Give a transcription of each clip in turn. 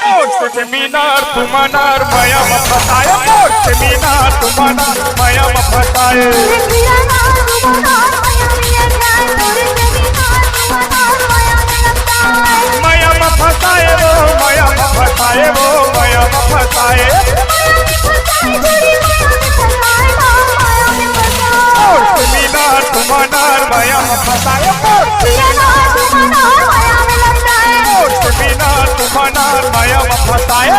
Post मीनार तुमानार माया मफताय post मीनार तुमानार माया मफताय माया मफताय वो माया मफताय वो माया मफताय post मीनार तुमानार माया मफताय post मीनार तुमानार माया मफताय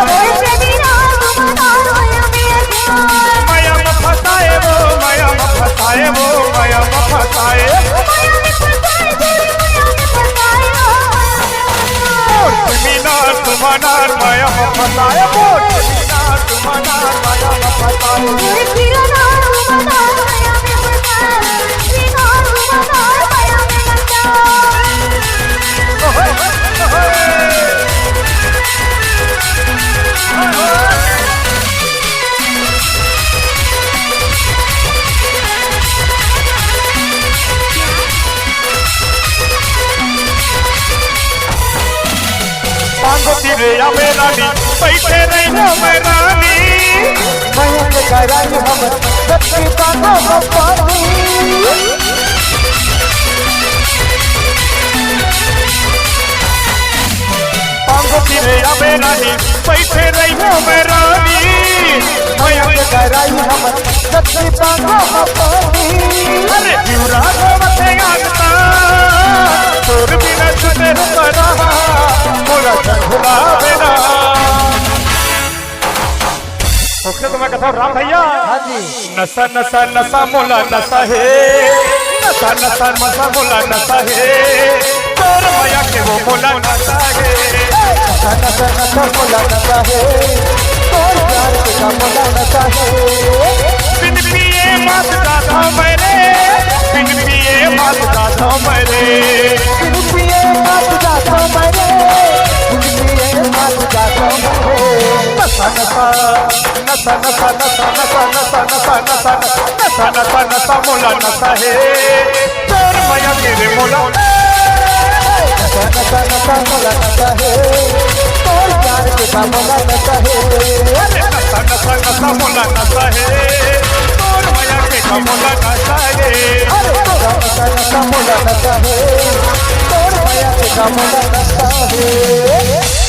माया मफताय वो माया मफताय वो माया मफताय मीनार तुमानार माया मफताय मीनार तुमानार माया मफताय तेरे मेरानी बैठे रही मेरानी मयंक कराई हमर सच्ची तानो बपानी पांगो तेरे मेरानी बैठे रही मेरानी मयंक कराई हमर सच्ची तानो बपानी अरे जीवरा गोवते आगता तोर बिना छुटे रुकना मोरा झंझला बेना ओके तो मैं कहता हूँ राम भैया हाँ जी नशा नशा नशा मोला नशा है नशा नशा नशा मोला नशा है तोर माया के वो मोला नशा है नशा नशा नशा मोला नशा है तोर प्यार के का मोला नशा है बिन पिए मात गाता मेरे बिन पिए मात गाता मेरे बिन पिए मात गाता मेरे बिन पिए मात गाता मेरे नशा नशा नशा नशा नशा नशा नशा नशा नशा नशा नशा नशा मोला नशा है तोर माया के रे मोला नशा नशा नशा मोला नशा है तोर प्यार के का मोला नशा है नशा नशा नशा मोला नशा है तोर माया के का मोला नशा है नशा नशा मोला नशा है तोर माया के का मोला नशा है।